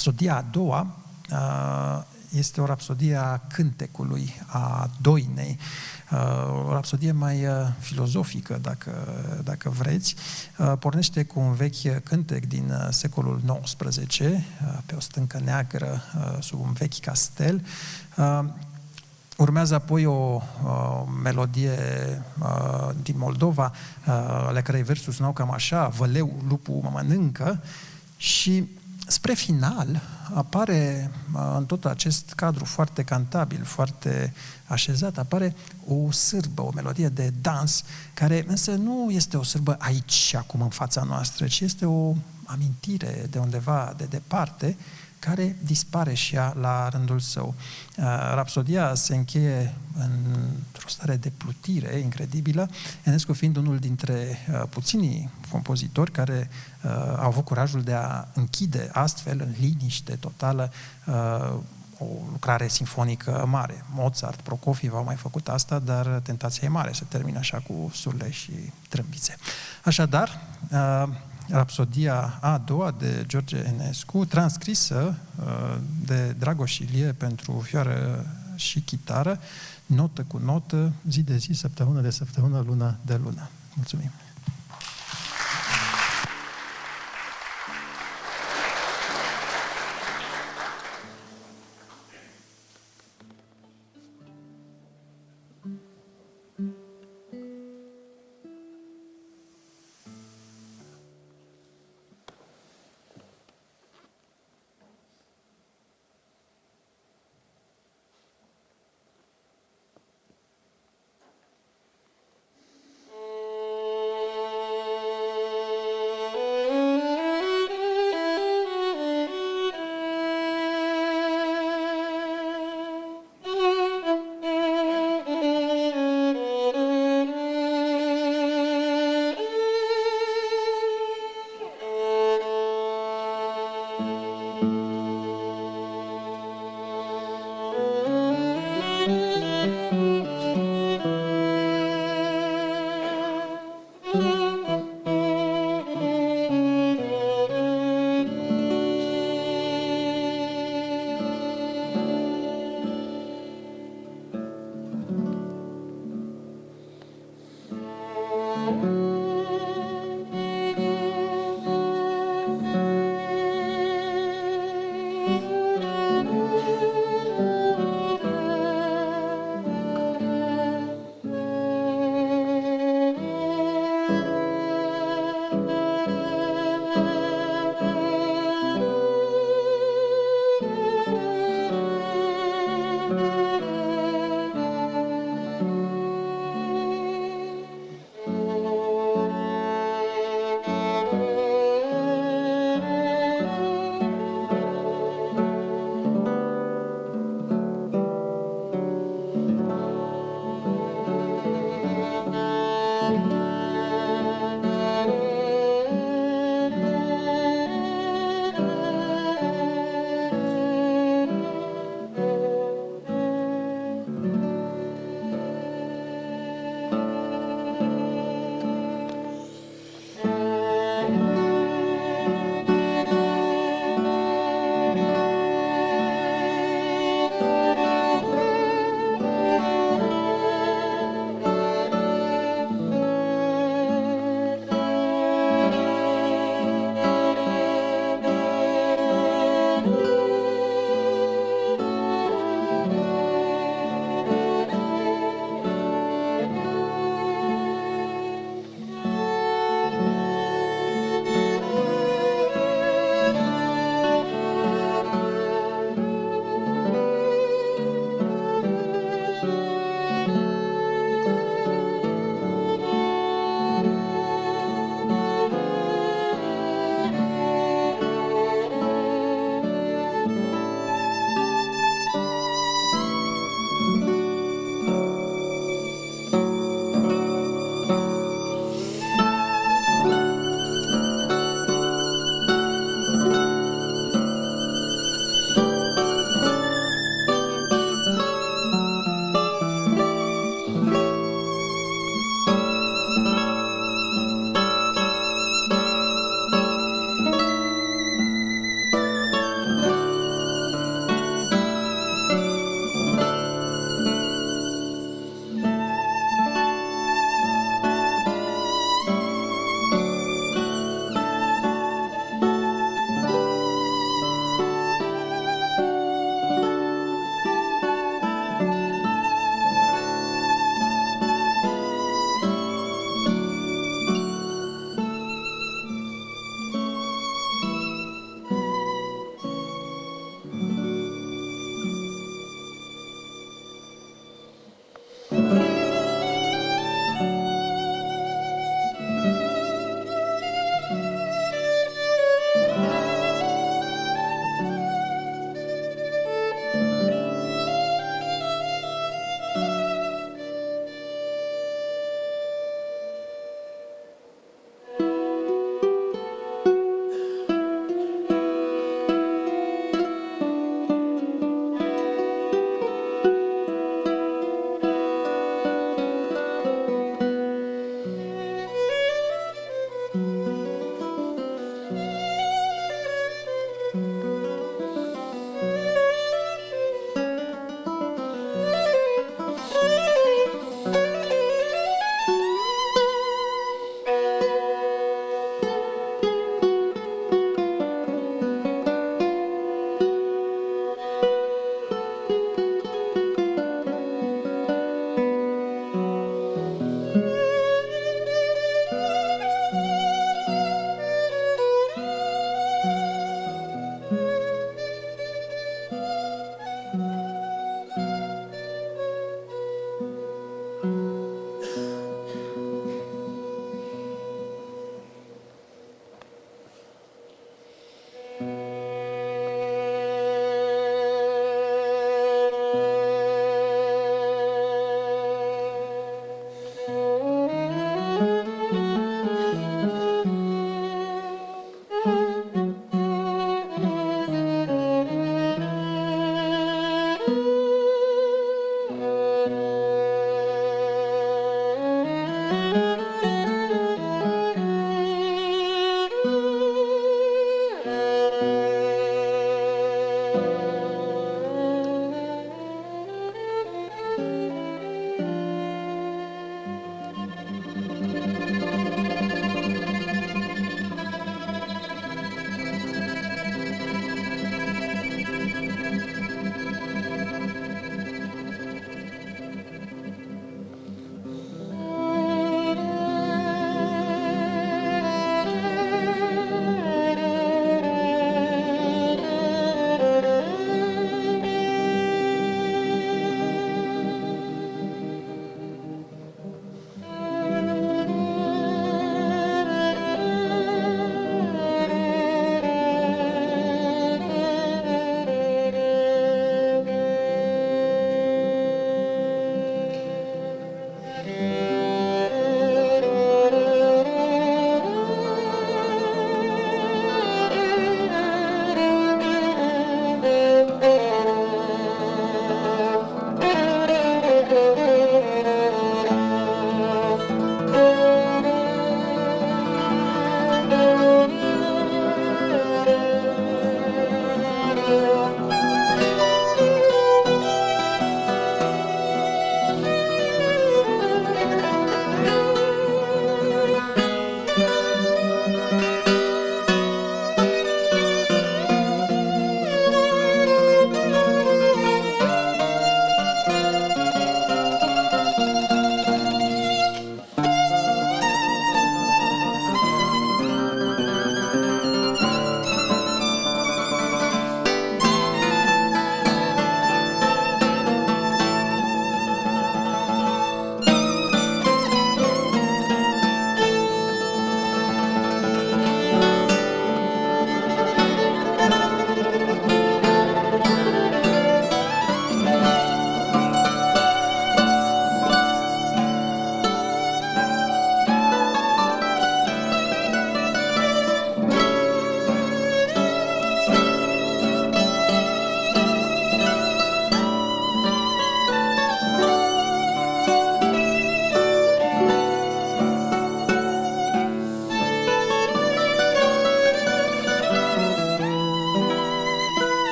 Rapsodia a doua este o rapsodie a cântecului, a doinei, o rapsodie mai filozofică, dacă vreți. Pornește cu un vechi cântec din secolul XIX, pe o stâncă neagră, sub un vechi castel. Urmează apoi o melodie din Moldova, ale cărei versuri sunau cam așa: văleu, lupul mă mănâncă. Și spre final apare, în tot acest cadru foarte cantabil, foarte așezat, apare o sârbă, o melodie de dans, care însă nu este o sârbă aici și acum în fața noastră, ci este o amintire de undeva de departe, care dispare și ea la rândul său. Rapsodia se încheie într-o stare de plutire incredibilă, Enescu fiind unul dintre puținii compozitori care au avut curajul de a închide astfel, în liniște totală, o lucrare sinfonică mare. Mozart, Prokofiev au mai făcut asta, dar tentația e mare să termină așa cu surle și trâmbițe. Așadar, Rapsodia a doua de George Enescu, transcrisă de Dragoș Ilie pentru vioară și chitară, notă cu notă, zi de zi, săptămână de săptămână, lună de lună. Mulțumim!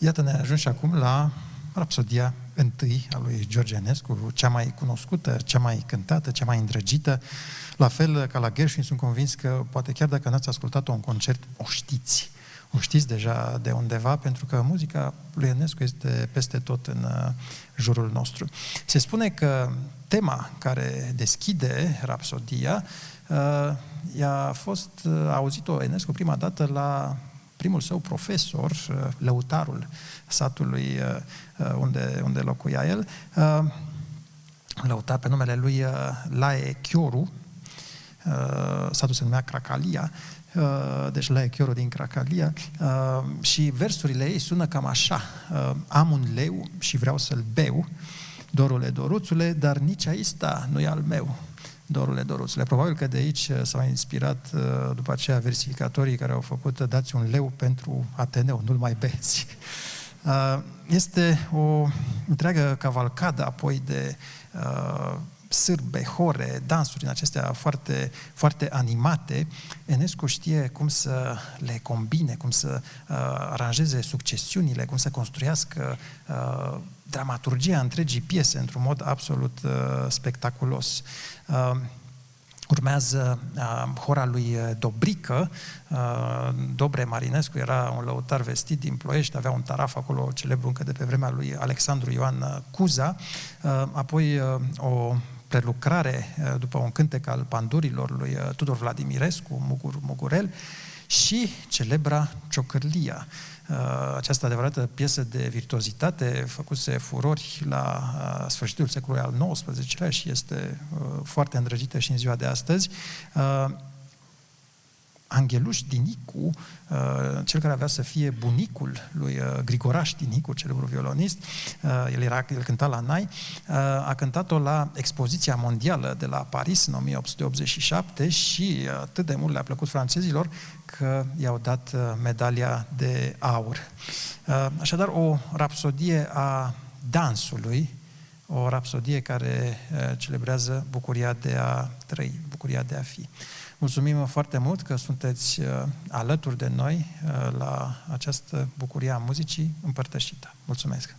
Iată, ne ajungi acum la rapsodia întâi a lui George Enescu, cea mai cunoscută, cea mai cântată, cea mai îndrăgită. La fel ca la Gershwin, sunt convins că poate chiar dacă n-ați ascultat-o în concert, o știți. O știți deja de undeva, pentru că muzica lui Enescu este peste tot în jurul nostru. Se spune că tema care deschide rapsodia a auzit-o Enescu prima dată la primul său profesor, lăutarul satului unde locuia el, lăutar pe numele lui Lae Chioru, satul se numea Cracalia, deci Lae Chioru din Cracalia, și versurile ei sună cam așa: am un leu și vreau să-l beu, dorule, doruțule, dar nici aista nu e al meu. Dorule, doruțule. Probabil că de aici s-au inspirat după aceea versificatorii care au făcut dați un leu pentru Ateneu, nu-l mai beți. Este o întreagă cavalcadă apoi de sârbe, hore, dansuri din acestea foarte, foarte animate. Enescu știe cum să le combine, cum să aranjeze succesiunile, cum să construiască dramaturgia întregii piese într-un mod absolut spectaculos. Urmează hora lui Dobrică. Dobre Marinescu era un lăutar vestit din Ploiești, avea un taraf acolo celebru încă de pe vremea lui Alexandru Ioan Cuza. Apoi o prelucrare după un cântec al pandurilor lui Tudor Vladimirescu, Mugurel, și celebra Ciocârlia. Această adevărată piesă de virtuozitate făcuse furori la sfârșitul secolului al XIX-lea și este foarte îndrăgită și în ziua de astăzi. Angheluș Dinicu, cel care avea să fie bunicul lui Grigoraș Dinicu, celebrul violonist, el cânta la Nai, a cântat-o la expoziția mondială de la Paris în 1887 și atât de mult le-a plăcut francezilor că i-au dat medalia de aur. Așadar, o rapsodie a dansului, o rapsodie care celebrează bucuria de a trăi, bucuria de a fi. Mulțumim foarte mult că sunteți alături de noi la această bucurie a muzicii împărtășită. Mulțumesc!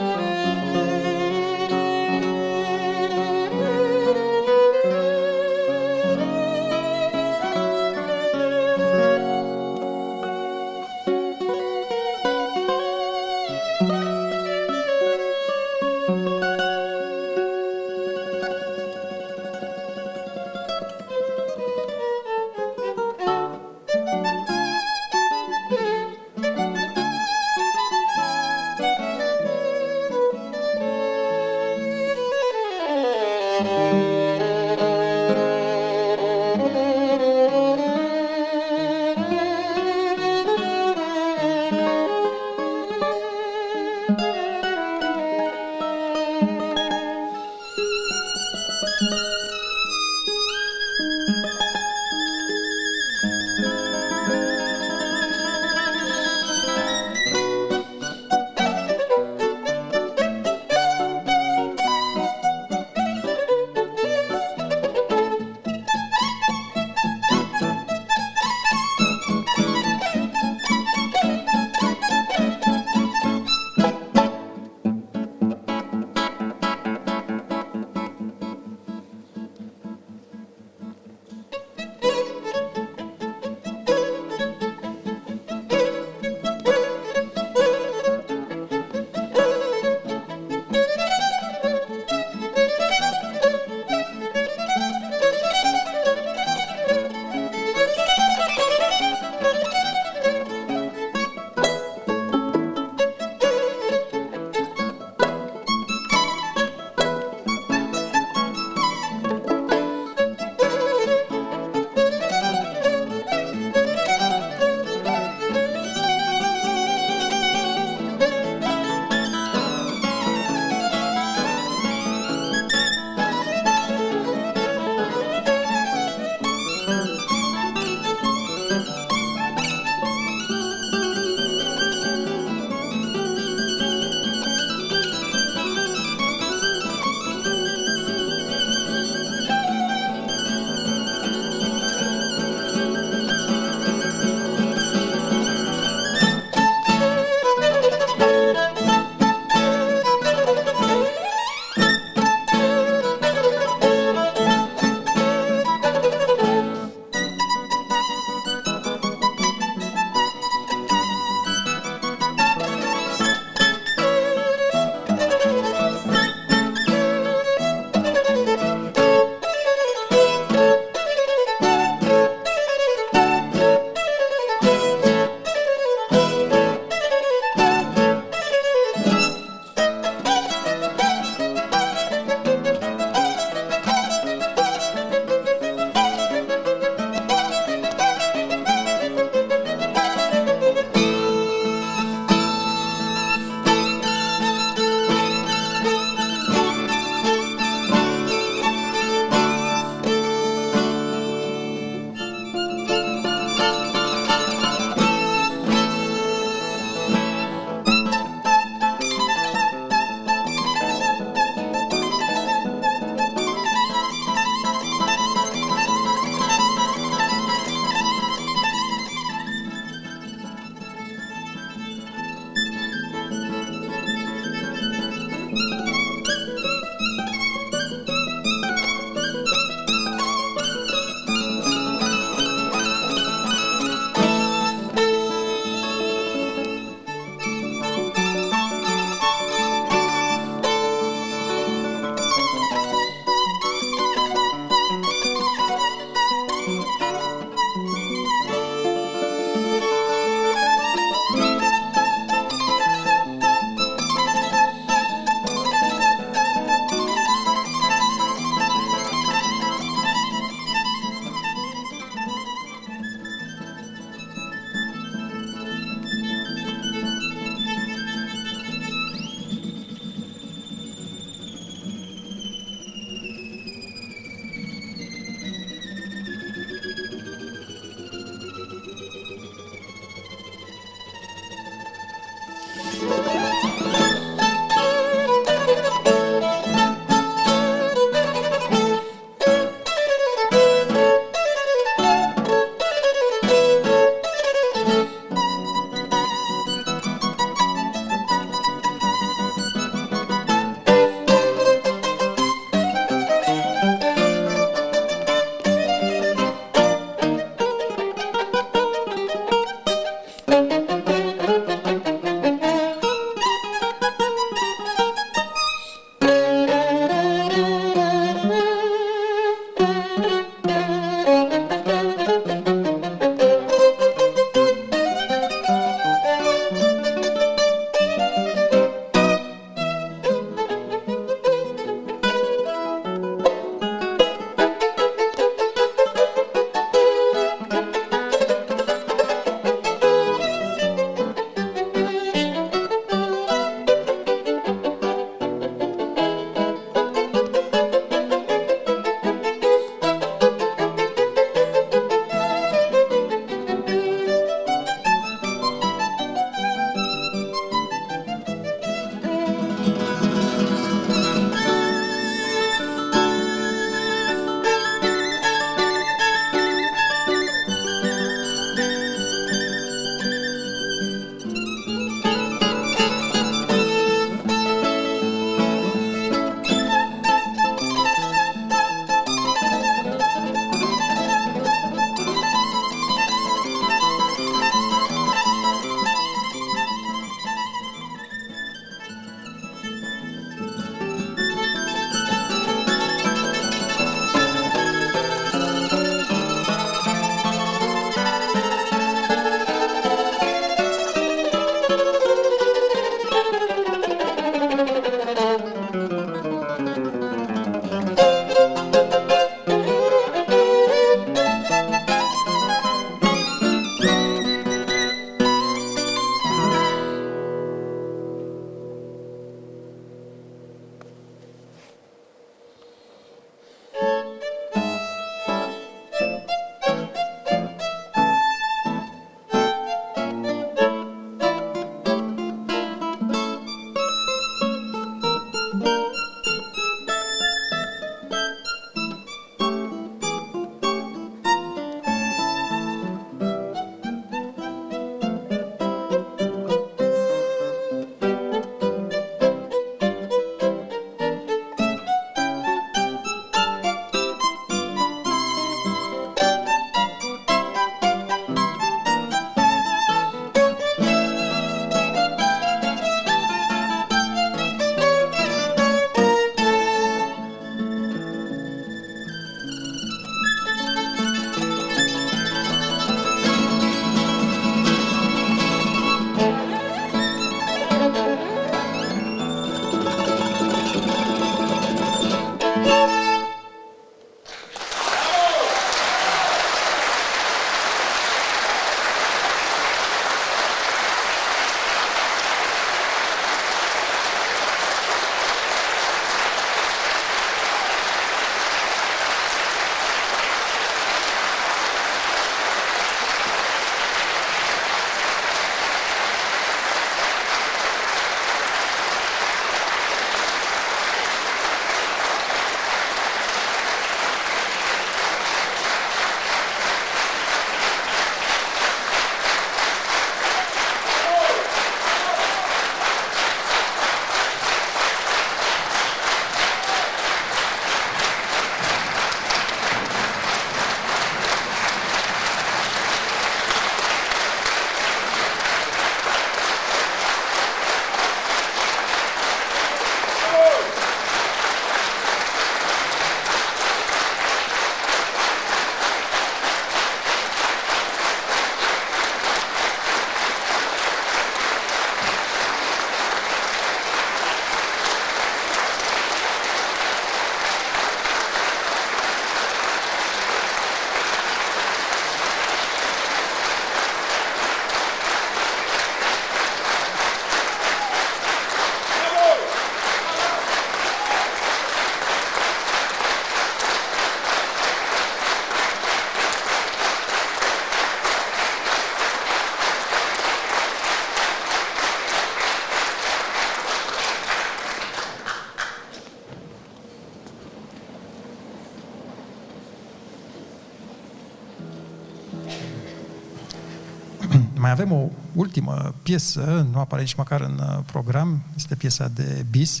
Mai avem o ultimă piesă, nu apare nici măcar în program, este piesa de Bis,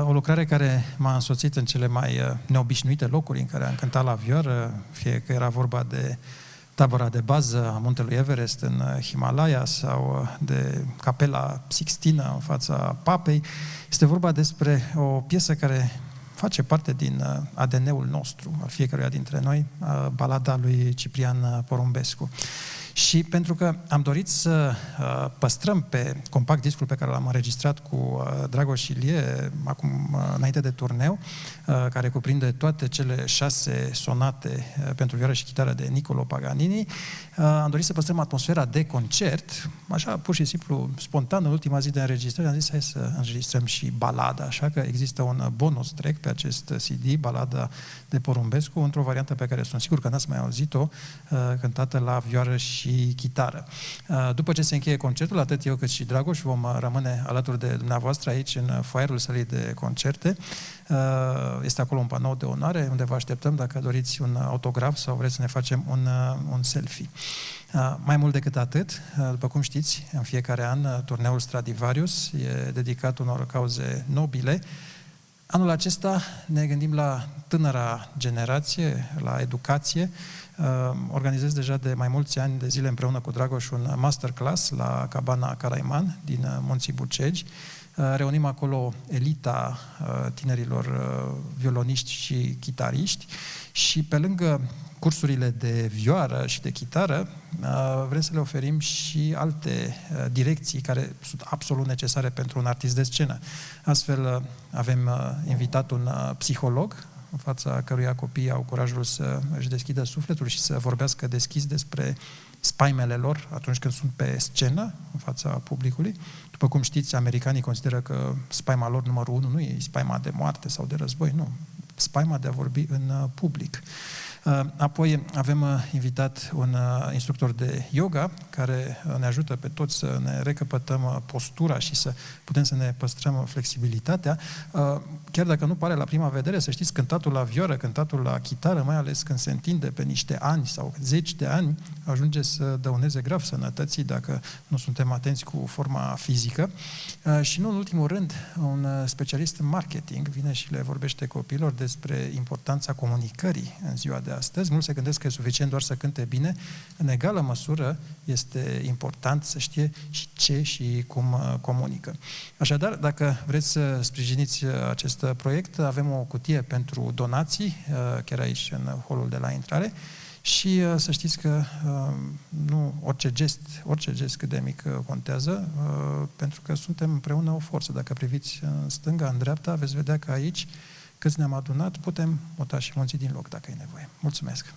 o lucrare care m-a însoțit în cele mai neobișnuite locuri în care am cântat la vioară, fie că era vorba de tabăra de bază a muntelui Everest în Himalaya sau de Capela Sixtina în fața Papei. Este vorba despre o piesă care face parte din ADN-ul nostru, al fiecăruia dintre noi, balada lui Ciprian Porumbescu. Și pentru că am dorit să păstrăm pe compact discul pe care l-am înregistrat cu Dragoș Ilie, acum înainte de turneu, care cuprinde toate cele 6 sonate pentru vioară și chitară de Niccolò Paganini, am dorit să păstrăm atmosfera de concert, așa pur și simplu, spontan, în ultima zi de înregistrare, am zis hai să înregistrăm și balada, așa că există un bonus track pe acest CD, balada de Porumbescu, într-o variantă pe care sunt sigur că n-ați mai auzit-o, cântată la vioară și chitară. După ce se încheie concertul, atât eu cât și Dragoș vom rămâne alături de dumneavoastră aici în foaierul sălii de concerte. Este acolo un panou de onoare unde vă așteptăm dacă doriți un autograf sau vreți să ne facem un selfie. Mai mult decât atât, după cum știți, în fiecare an turneul Stradivarius e dedicat unor cauze nobile. Anul acesta ne gândim la tânăra generație, la educație. Organizez deja de mai mulți ani de zile împreună cu Dragoș un masterclass la Cabana Caraiman din Munții Bucegi. Reunim acolo elita tinerilor violoniști și chitariști și pe lângă cursurile de vioară și de chitară, vrem să le oferim și alte direcții care sunt absolut necesare pentru un artist de scenă. Astfel avem invitat un psiholog în fața căruia copiii au curajul să își deschidă sufletul și să vorbească deschis despre spaimele lor atunci când sunt pe scenă, în fața publicului. După cum știți, americanii consideră că spaima lor numărul 1 nu e spaima de moarte sau de război, nu. Spaima de a vorbi în public. Apoi avem invitat un instructor de yoga care ne ajută pe toți să ne recăpătăm postura și să putem să ne păstrăm flexibilitatea. Chiar dacă nu pare la prima vedere, să știți, cântatul la vioară, cântatul la chitară, mai ales când se întinde pe niște ani sau zeci de ani, ajunge să dăuneze grav sănătății dacă nu suntem atenți cu forma fizică. Și nu în ultimul rând, un specialist în marketing vine și le vorbește copiilor despre importanța comunicării în ziua de astăzi. Mulți se gândesc că e suficient doar să cânte bine. În egală măsură este important să știe și ce și cum comunică. Așadar, dacă vreți să sprijiniți acest proiect, avem o cutie pentru donații, chiar aici în holul de la intrare, și să știți că nu orice gest cât de mic contează, pentru că suntem împreună o forță. Dacă priviți în stânga, în dreapta, veți vedea că aici, câți ne-am adunat, putem muta și munții din loc, dacă e nevoie. Mulțumesc!